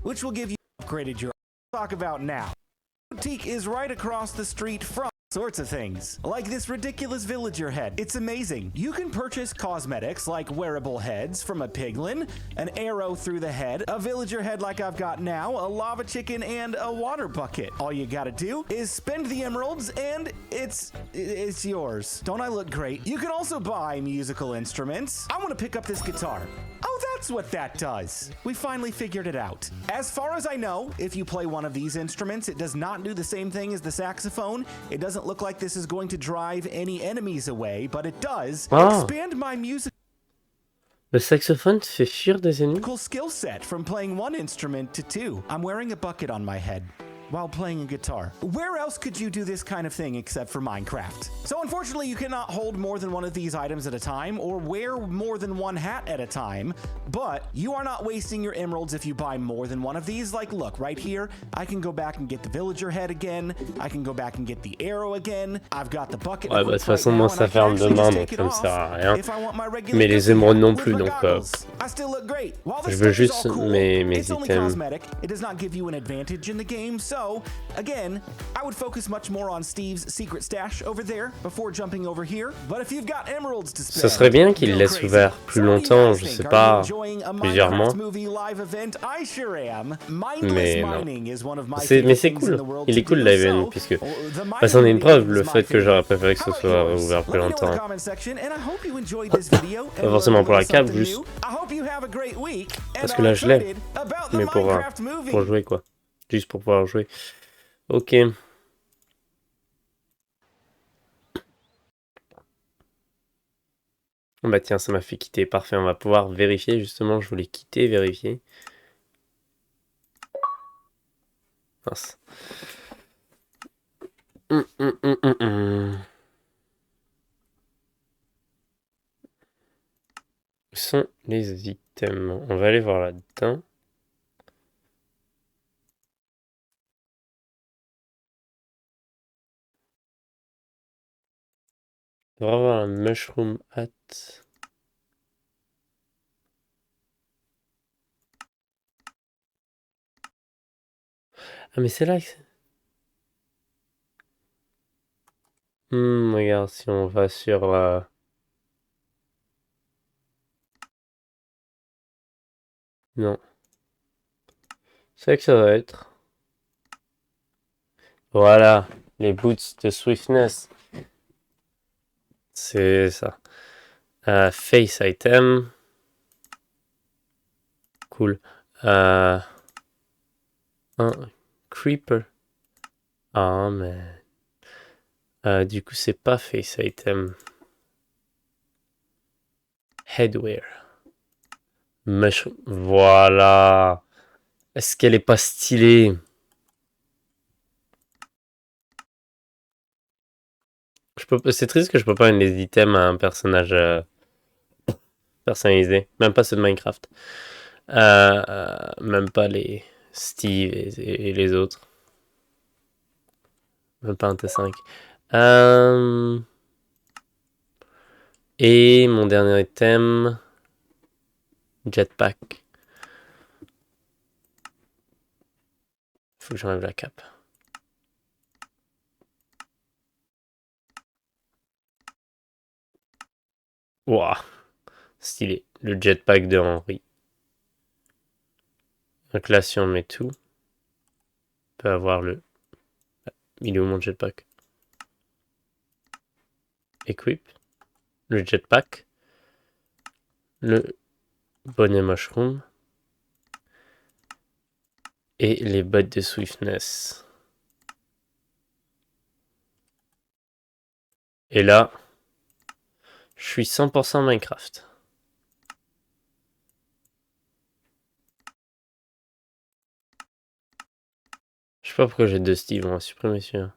which will give you upgraded your talk about now. Boutique is right across the street from sorts of things, like this ridiculous villager head. It's amazing. You can purchase cosmetics like wearable heads from a piglin, an arrow through the head, a villager head like I've got now, a lava chicken, and a water bucket. All you gotta do is spend the emeralds and it's yours. Don't I look great? You can also buy musical instruments. I want to pick up this guitar. Oh, that's what that does. We finally figured it out. As far as I know, if you play one of these instruments, it does not do the same thing as the saxophone. It doesn't look like this is going to drive any enemies away, but it does Ah. expand my musical Le saxophone fait fuir des ennemis? skill set from playing one instrument to 2. I'm wearing a bucket on my head while playing a guitar. Where else could you do this kind of thing except for Minecraft? So unfortunately, you cannot hold more than one of these items at a time or wear more than one hat at a time, but you are not wasting your emeralds if you buy more than one of these. Like, look, right here, I can go back and get the villager head again. I can go back and get the arrow again. I've got the bucket. Ouais, bah, de toute façon, moi, ça ferme demain, donc ça me sert à rien. Mais les émeraudes non plus, donc je veux juste mes items. It does not give you an advantage in the game, so So, again, I would focus much more on Steve's secret stash over there before jumping over here. But if you've got emeralds to spend, Ce serait bien qu'il go laisse crazy. ouvert plus So what do you longtemps, guys je think? sais Are pas, you enjoying a plusieurs Minecraft mois. movie live event? I sure am. Mindless Mais non. mining is one of my Mais favorite c'est things in cool. the world Il to est cool do, l'event so, puisque the bah, c'en est une mining preuve game le is my fait que j'aurais favorite. préféré que ce How about soit yours? ouvert plus Let me know in the longtemps. comment section, and I hope you enjoyed this video and Pas forcément learned pour a la little cape, something juste new. I hope you have a great week and parce que are là je l'ai. excited about the Mais Minecraft movie. pour jouer quoi. Juste pour pouvoir jouer. Ok. Bah tiens, ça m'a fait quitter. Parfait, on va pouvoir vérifier. Justement, je voulais quitter, vérifier. Mince. Où sont les items? On va aller voir là-dedans. On va avoir un mushroom hat. Ah mais c'est là que c'est... regarde, si on va sur... Non. C'est là que ça va être. Voilà, les boots de Swiftness. C'est ça. Face item. Cool. Un creeper. Ah, mais... du coup, c'est pas face item. Headwear. Mushroom. Voilà. Est-ce qu'elle est pas stylée? C'est triste que je peux pas mettre les items à un personnage personnalisé. Même pas ceux de Minecraft. Même pas les Steve et les autres. Même pas un T5. Et mon dernier item, jetpack. Faut que j'enlève la cape. Waouh, stylé. Le jetpack de Henry. Donc là, si on met tout, on peut avoir le... Il est où mon jetpack? Equip. Le jetpack. Le bonnet mushroom. Et les bottes de Swiftness. Et là, je suis 100% Minecraft. Je sais pas pourquoi j'ai deux Steve, on va supprimer celui-là.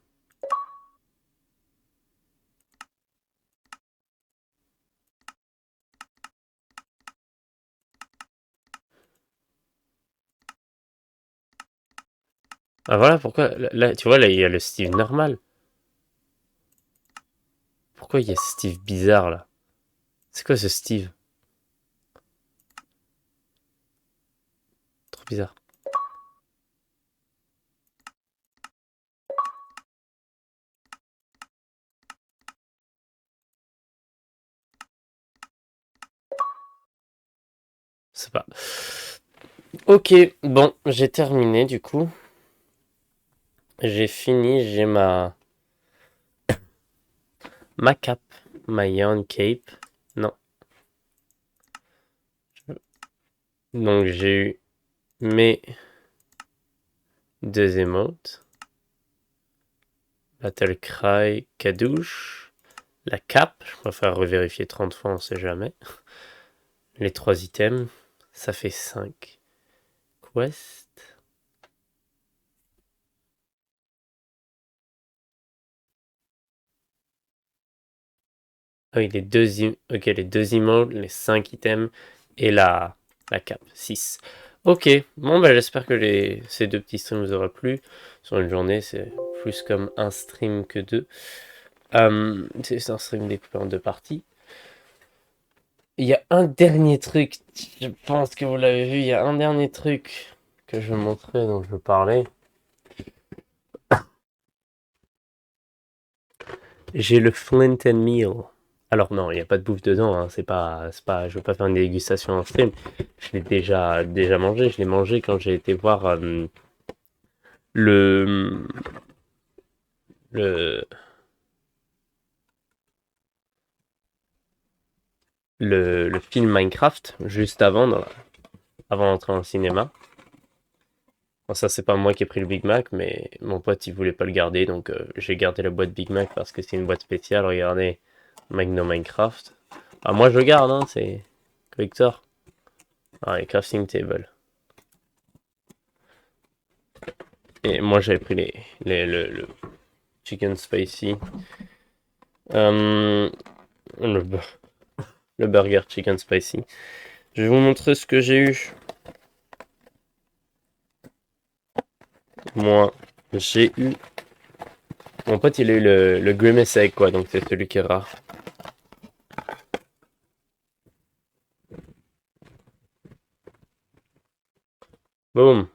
Ah voilà pourquoi, là, tu vois, là il y a le Steve normal. Pourquoi il y a ce Steve bizarre là? C'est quoi ce Steve? Trop bizarre. C'est pas... Ok, bon, j'ai terminé du coup. J'ai fini, j'ai ma cape, ma yarn cape. Non. Donc j'ai eu mes deux emotes. Battle Cry, Kadouche. La cape, je préfère revérifier 30 fois, on sait jamais. Les 3 items, ça fait 5. Quest. Ah oui, les deux emotes, les 5 items et la cape, 6. Ok, bon bah j'espère que ces deux petits streams vous auront plu. Sur une journée, c'est plus comme un stream que deux. C'est un stream découpé en 2 parties. Il y a un dernier truc, je pense que vous l'avez vu, il y a un dernier truc que je montrais, dont je veux parler. J'ai le Flint and Meal. Alors non, il n'y a pas de bouffe dedans, hein. Je veux pas faire une dégustation en stream. Je l'ai déjà mangé. Je l'ai mangé quand j'ai été voir le, le, le film Minecraft juste avant d'entrer au cinéma. Bon, ça, c'est pas moi qui ai pris le Big Mac, mais mon pote, il voulait pas le garder, donc j'ai gardé la boîte Big Mac parce que c'est une boîte spéciale. Regardez, Magno Minecraft. Ah, moi, je le garde, hein, c'est collector. Ah, et crafting table. Et moi, j'avais pris le chicken spicy. Euh, le, le burger chicken spicy. Je vais vous montrer ce que j'ai eu. Moi, j'ai eu. Mon pote, il a eu le Grimace Egg, quoi, donc c'est celui qui est rare. Boum.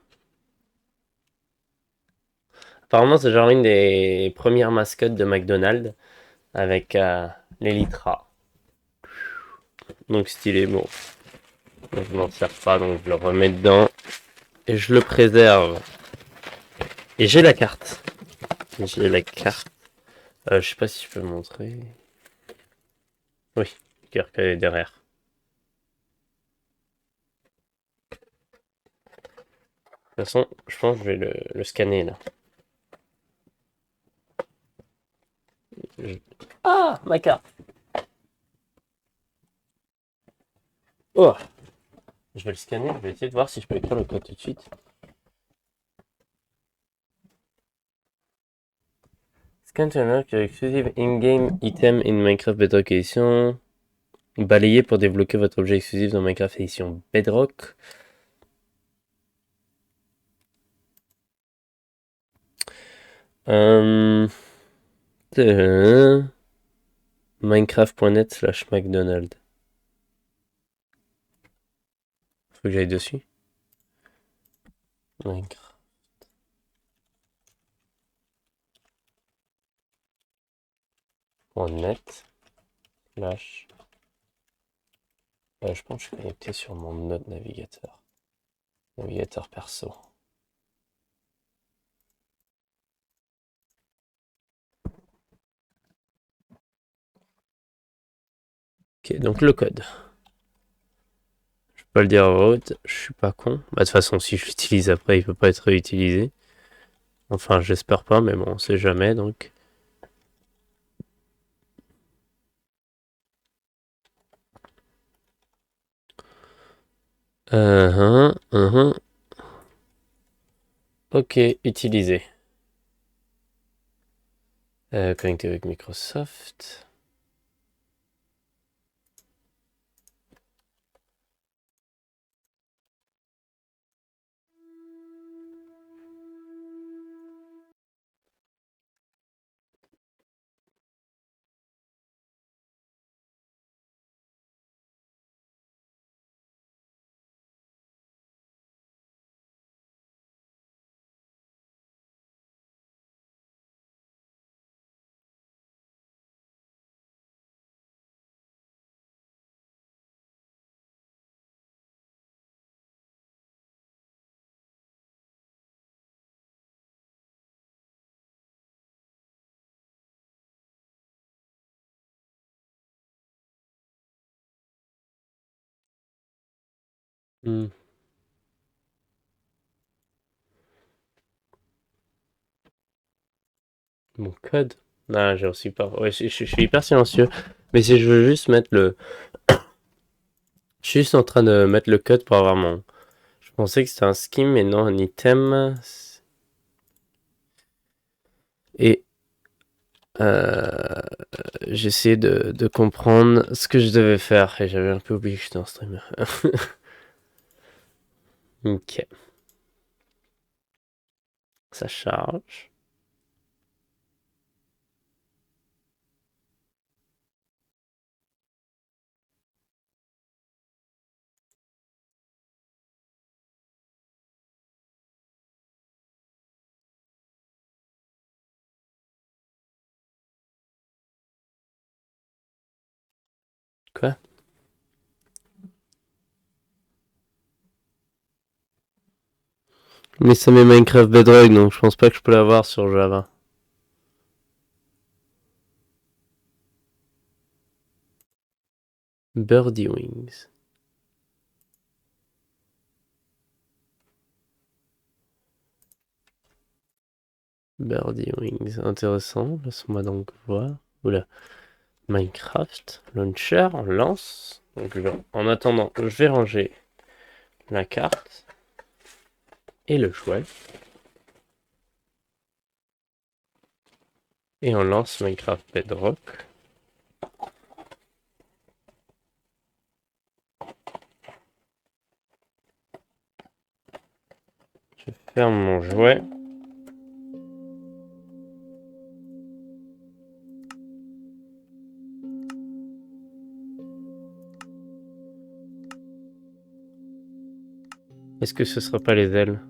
Apparemment, c'est genre une des premières mascottes de McDonald's avec l'Elytra. Donc stylé, bon. Je m'en sers pas, donc je le remets dedans. Et je le préserve. Et j'ai la carte. J'ai la carte. Je sais pas si je peux le montrer. Oui, carte est derrière. De toute façon, je pense que je vais le scanner là. Ah, ma carte. Oh, je vais le scanner, je vais essayer de voir si je peux écrire le code tout de suite. Scan to unlock your exclusive in-game item in Minecraft Bedrock Edition. Balayer pour débloquer votre objet exclusif dans Minecraft Edition Bedrock. Minecraft.net/McDonald. Faut que j'aille dessus. Minecraft.net slash. Je pense que je suis connecté sur mon autre navigateur. Navigateur perso. Ok, donc le code. Je peux pas le dire à voix haute, je suis pas con. Bah, de toute façon, si je l'utilise après, il peut pas être réutilisé. Enfin, j'espère pas, mais bon, on sait jamais donc. Ok, utilisé. Connecté avec Microsoft. Hmm. Mon code. Ah, j'ai aussi pas. Ouais, je suis hyper silencieux. Mais si je veux juste mettre le. Je suis juste en train de mettre le code pour avoir mon. Je pensais que c'était un skin, mais non, un item. Et j'essayais de comprendre ce que je devais faire. Et j'avais un peu oublié que j'étais en stream. Ok. Ça charge. Quoi? Mais ça met Minecraft Bedrock, donc je pense pas que je peux l'avoir sur Java. Birdie Wings. Birdie Wings, intéressant. Laisse-moi donc voir. Oula. Minecraft, Launcher, on lance. Donc en attendant, je vais ranger la carte et le jouet. Et on lance Minecraft Bedrock. Je ferme mon jouet. Est-ce que ce sera pas les ailes?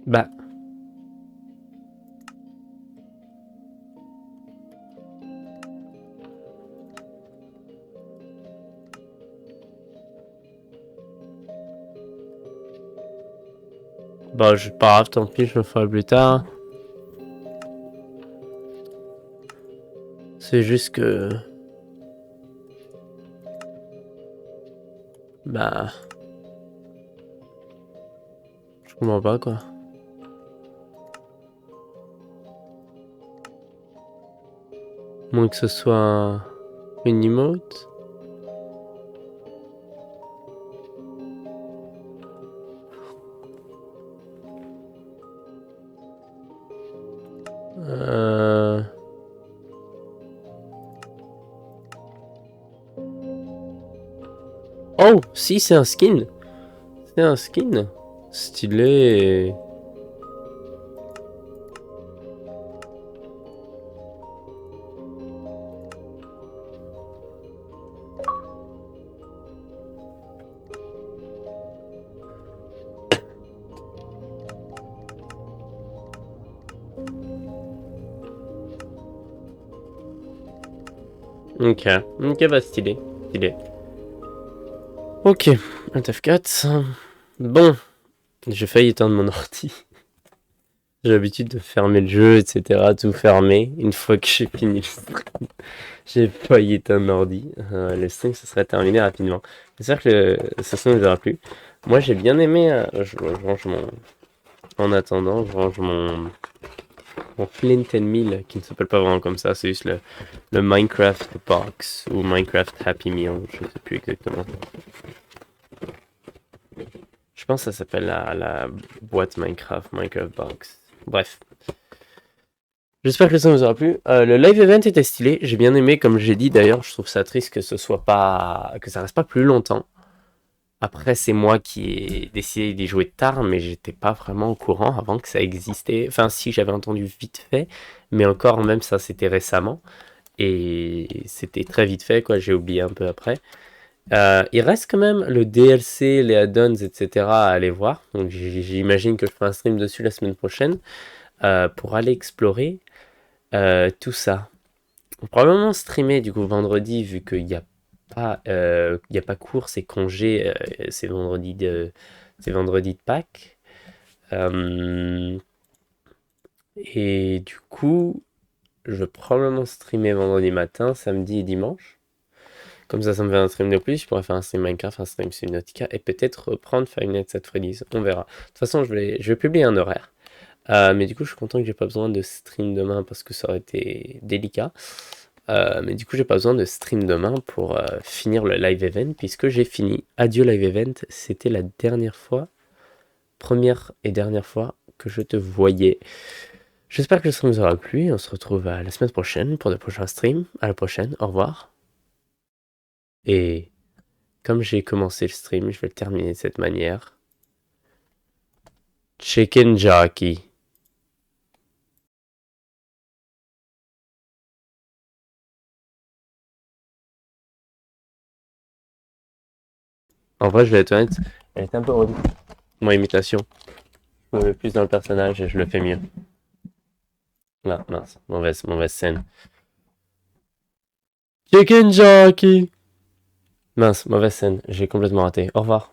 Bah. Bah, je pas grave, tant pis, je le ferai plus tard. C'est juste que... Bah... Je comprends pas, quoi. Moins que ce soit une emote. Oh, si, c'est un skin. C'est un skin. Stylé. Ok, bah stylé, stylé. Ok, un F4. Bon, j'ai failli éteindre mon ordi. J'ai l'habitude de fermer le jeu, etc. Tout fermer une fois que j'ai fini le stream. J'ai failli éteindre l'ordi. Le stream, ça serait terminé rapidement. J'espère que ça ne nous aura plu. Moi, j'ai bien aimé. Je range mon... En attendant, je range mon Flint and Meal, qui ne s'appelle pas vraiment comme ça. C'est juste le Minecraft Box ou Minecraft Happy Meal. Je ne sais plus exactement. Je pense que ça s'appelle la boîte Minecraft Box. Bref. J'espère que ça vous aura plu. Le live event était stylé. J'ai bien aimé, comme j'ai dit d'ailleurs. Je trouve ça triste que ce soit pas, que ça reste pas plus longtemps. Après, c'est moi qui ai décidé d'y jouer tard, mais j'étais pas vraiment au courant avant que ça existait. Enfin, si, j'avais entendu vite fait, mais encore, même ça, c'était récemment. Et c'était très vite fait, quoi. J'ai oublié un peu après. Il reste quand même le DLC, les add-ons, etc. à aller voir. Donc, j'imagine que je ferai un stream dessus la semaine prochaine pour aller explorer tout ça. Probablement streamer du coup vendredi, vu qu'il n'y a pas cours, c'est congé, c'est vendredi de Pâques. Et du coup, je vais probablement streamer vendredi matin, samedi et dimanche. Comme ça me fait un stream de plus. Je pourrais faire un stream Minecraft, un stream Subnautica et peut-être reprendre Five Nights at Freddy's. On verra. De toute façon, je vais publier un horaire. Mais du coup, je suis content que j'ai pas besoin de stream demain parce que ça aurait été délicat. Mais du coup, j'ai pas besoin de stream demain pour finir le live event puisque j'ai fini. Adieu live event, c'était la dernière fois, première et dernière fois que je te voyais. J'espère que ça vous aura plu. On se retrouve la semaine prochaine pour de prochains streams. À la prochaine, au revoir. Et comme j'ai commencé le stream, je vais le terminer de cette manière. Chicken Jockey. En vrai, je vais être honnête, elle est un peu relou. Mon imitation. Je me mets plus dans le personnage et je le fais mieux. Là, mince, mauvaise scène. Chicken Jockey. Mince, mauvaise scène, j'ai complètement raté. Au revoir.